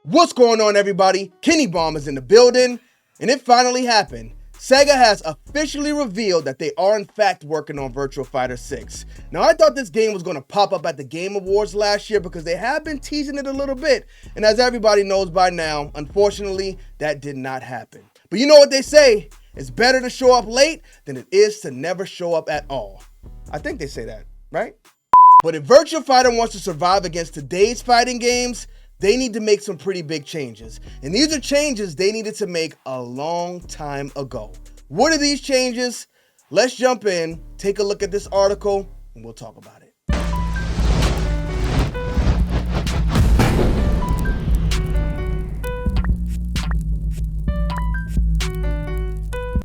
What's going on, everybody? Kennybomb is in the building, and it finally happened. Sega has officially revealed that they are in fact working on Virtua Fighter 6. Now, I thought this game was going to pop up at the Game Awards last year because they have been teasing it a little bit, and as everybody knows by now, unfortunately, that did not happen. But you know what they say, it's better to show up late than it is to never show up at all. I think they say that, right? But if Virtua Fighter wants to survive against today's fighting games, they need to make some pretty big changes. And these are changes they needed to make a long time ago. What are these changes? Let's jump in, take a look at this article, and we'll talk about it.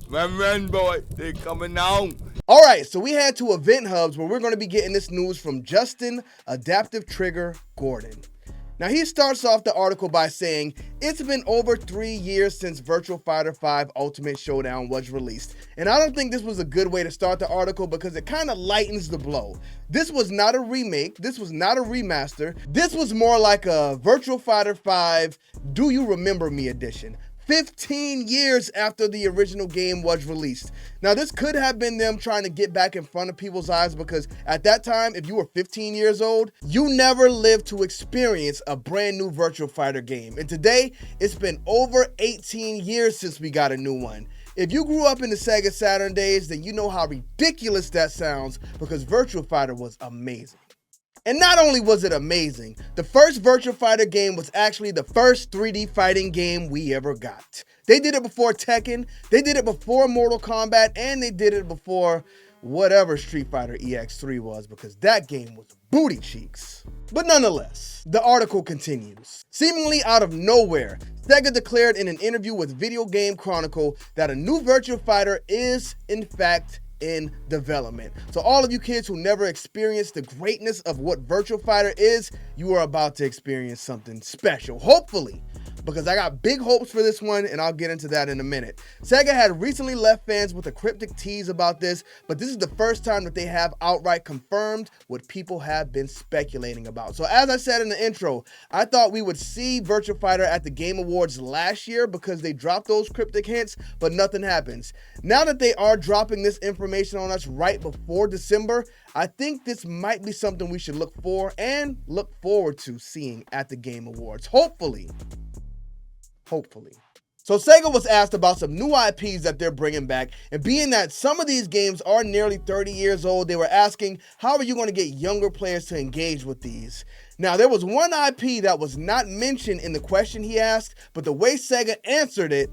Run, boy, they coming on. All right, so we head to Event Hubs where we're going to be getting this news from Justin Adaptive Trigger Gordon. Now, he starts off the article by saying, it's been over 3 years since Virtua Fighter 5 Ultimate Showdown was released. And I don't think this was a good way to start the article because it kind of lightens the blow. This was not a remake. This was not a remaster. This was more like a Virtua Fighter 5 Do You Remember Me edition. 15 years after the original game was released. Now, this could have been them trying to get back in front of people's eyes because at that time, if you were 15 years old, you never lived to experience a brand new Virtua Fighter game. And today, it's been over 18 years since we got a new one. If you grew up in the Sega Saturn days, then you know how ridiculous that sounds because Virtua Fighter was amazing. And not only was it amazing, the first Virtua Fighter game was actually the first 3D fighting game we ever got. They did it before Tekken, they did it before Mortal Kombat, and they did it before whatever Street Fighter EX3 was because that game was booty cheeks. But nonetheless, the article continues. Seemingly out of nowhere, Sega declared in an interview with Video Game Chronicle that a new Virtua Fighter is, in fact, in development. So all of you kids who never experienced the greatness of what Virtua Fighter is, you are about to experience something special, hopefully, because I got big hopes for this one, and I'll get into that in a minute. Sega had recently left fans with a cryptic tease about this, but this is the first time that they have outright confirmed what people have been speculating about. So as I said in the intro, I thought we would see Virtua Fighter at the Game Awards last year because they dropped those cryptic hints, but nothing happens. Now that they are dropping this information on us right before December, I think this might be something we should look for and look forward to seeing at the Game Awards. Hopefully. So Sega was asked about some new IPs that they're bringing back, and being that some of these games are nearly 30 years old, they were asking, how are you going to get younger players to engage with these? Now, there was one IP that was not mentioned in the question he asked, but the way Sega answered it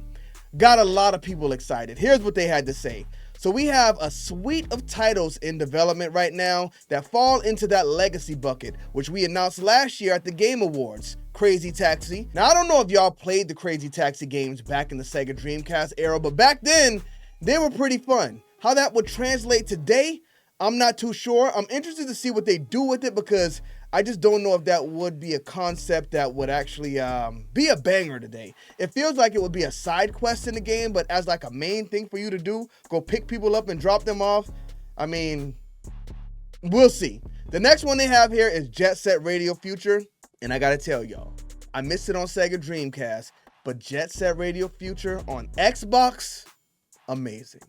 got a lot of people excited. Here's what they had to say. So we have a suite of titles in development right now that fall into that legacy bucket, which we announced last year at the Game Awards. Crazy Taxi. Now, I don't know if y'all played the Crazy Taxi games back in the Sega Dreamcast era, but back then, they were pretty fun. How that would translate today, I'm not too sure. I'm interested to see what they do with it because I just don't know if that would be a concept that would actually be a banger today. It feels like it would be a side quest in the game, but as like a main thing for you to do, go pick people up and drop them off. I mean, we'll see. The next one they have here is Jet Set Radio Future. And I gotta tell y'all, I missed it on Sega Dreamcast, but Jet Set Radio Future on Xbox, amazing.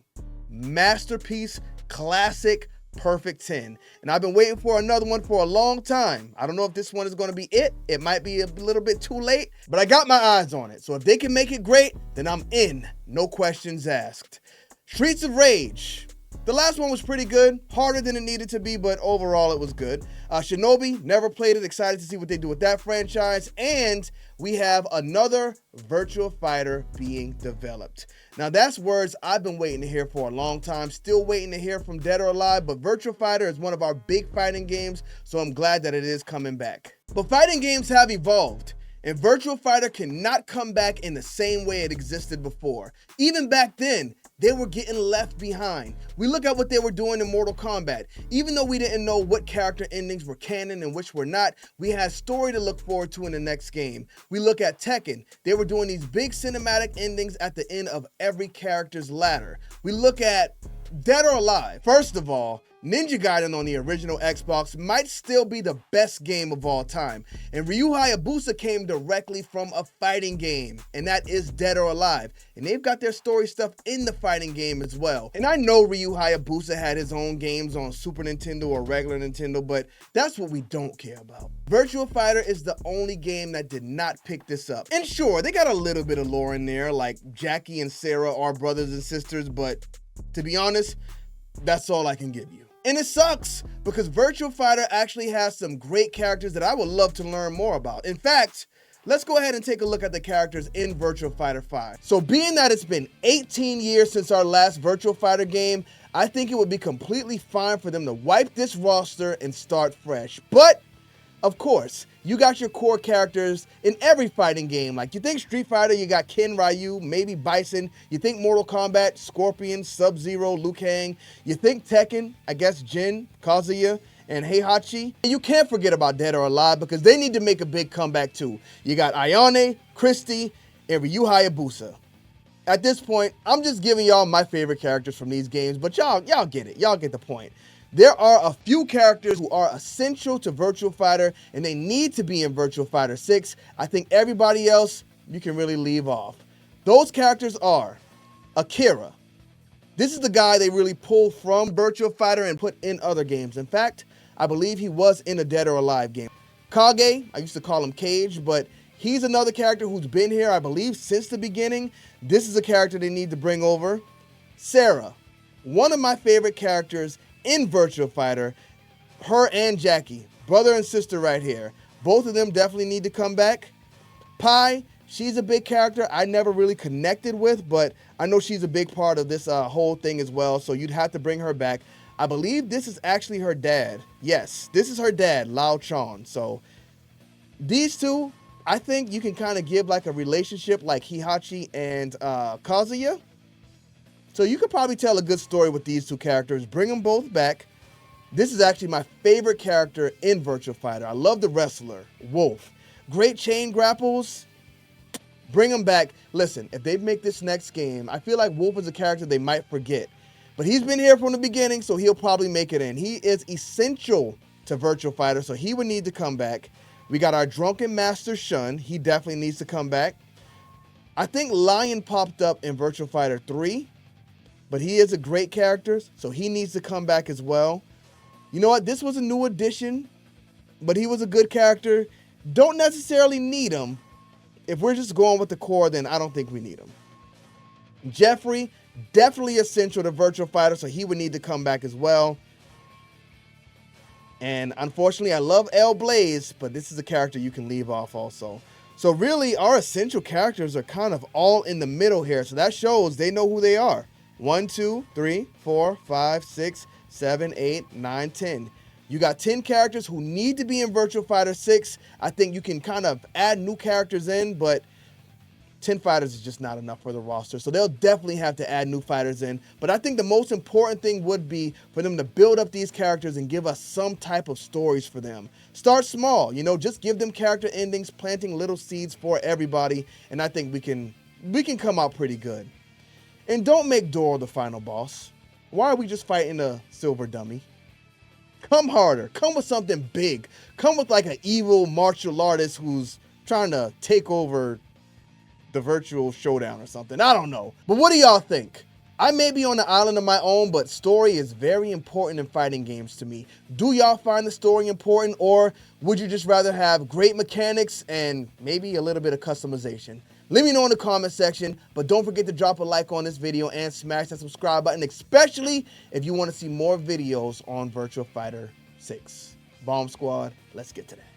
Masterpiece, classic, perfect 10. And I've been waiting for another one for a long time. I don't know if this one is gonna be it. It might be a little bit too late, but I got my eyes on it. So if they can make it great, then I'm in. No questions asked. Streets of Rage. The last one was pretty good, harder than it needed to be, but overall it was good. Shinobi, never played it, excited to see what they do with that franchise. And we have another Virtua Fighter being developed. Now that's words I've been waiting to hear for a long time, still waiting to hear from Dead or Alive, but Virtua Fighter is one of our big fighting games, so I'm glad that it is coming back. But fighting games have evolved. And Virtua Fighter cannot come back in the same way it existed before. Even back then, they were getting left behind. We look at what they were doing in Mortal Kombat. Even though we didn't know what character endings were canon and which were not, we had story to look forward to in the next game. We look at Tekken. They were doing these big cinematic endings at the end of every character's ladder. We look at Dead or Alive. First of all, Ninja Gaiden on the original Xbox might still be the best game of all time, and Ryu Hayabusa came directly from a fighting game, and that is Dead or Alive, and they've got their story stuff in the fighting game as well. And I know Ryu Hayabusa had his own games on Super Nintendo or regular Nintendo, but that's what we don't care about. Virtua Fighter is the only game that did not pick this up. And sure, they got a little bit of lore in there, like Jackie and Sarah are brothers and sisters, but to be honest, that's all I can give you. And it sucks, because Virtua Fighter actually has some great characters that I would love to learn more about. In fact, let's go ahead and take a look at the characters in Virtua Fighter 5. So being that it's been 18 years since our last Virtua Fighter game, I think it would be completely fine for them to wipe this roster and start fresh. But, of course, you got your core characters in every fighting game. Like, you think Street Fighter, you got Ken, Ryu, maybe Bison. You think Mortal Kombat, Scorpion, Sub-Zero, Liu Kang. You think Tekken, I guess Jin, Kazuya, and Heihachi. And you can't forget about Dead or Alive, because they need to make a big comeback too. You got Ayane, Christy, and Ryu Hayabusa. At this point, I'm just giving y'all my favorite characters from these games, but y'all get it. Y'all get the point. There are a few characters who are essential to Virtua Fighter, and they need to be in Virtua Fighter 6. I think everybody else, you can really leave off. Those characters are Akira. This is the guy they really pulled from Virtua Fighter and put in other games. In fact, I believe he was in a Dead or Alive game. Kage, I used to call him Cage, but he's another character who's been here, I believe, since the beginning. This is a character they need to bring over. Sarah, one of my favorite characters in Virtua Fighter, her and Jackie, brother and sister right here. Both of them definitely need to come back. Pi, she's a big character I never really connected with, but I know she's a big part of this whole thing as well, so you'd have to bring her back. I believe this is actually her dad. Yes, this is her dad, Lao Chon. So these two, I think you can kind of give like a relationship like Heihachi and Kazuya. So you could probably tell a good story with these two characters. Bring them both back. This is actually my favorite character in Virtua Fighter. I love the wrestler, Wolf. Great chain grapples. Bring him back. Listen, if they make this next game, I feel like Wolf is a character they might forget. But he's been here from the beginning, so he'll probably make it in. He is essential to Virtua Fighter, so he would need to come back. We got our Drunken Master Shun. He definitely needs to come back. I think Lion popped up in Virtua Fighter 3. But he is a great character, so he needs to come back as well. You know what? This was a new addition, but he was a good character. Don't necessarily need him. If we're just going with the core, then I don't think we need him. Jeffrey, definitely essential to Virtua Fighter, so he would need to come back as well. And unfortunately, I love L Blaze, but this is a character you can leave off also. So really, our essential characters are kind of all in the middle here, so that shows they know who they are. 1, 2, 3, 4, 5, 6, 7, 8, 9, 10. You got 10 characters who need to be in Virtua Fighter 6. I think you can kind of add new characters in, but 10 fighters is just not enough for the roster. So they'll definitely have to add new fighters in. But I think the most important thing would be for them to build up these characters and give us some type of stories for them. Start small, just give them character endings, planting little seeds for everybody. And I think we can come out pretty good. And don't make Doro the final boss. Why are we just fighting a silver dummy? Come harder. Come with something big. Come with like an evil martial artist who's trying to take over the virtual showdown or something. I don't know. But what do y'all think? I may be on the island of my own, but story is very important in fighting games to me. Do y'all find the story important, or would you just rather have great mechanics and maybe a little bit of customization? Let me know in the comment section, but don't forget to drop a like on this video and smash that subscribe button, especially if you want to see more videos on Virtua Fighter 6. Bomb Squad, let's get to that.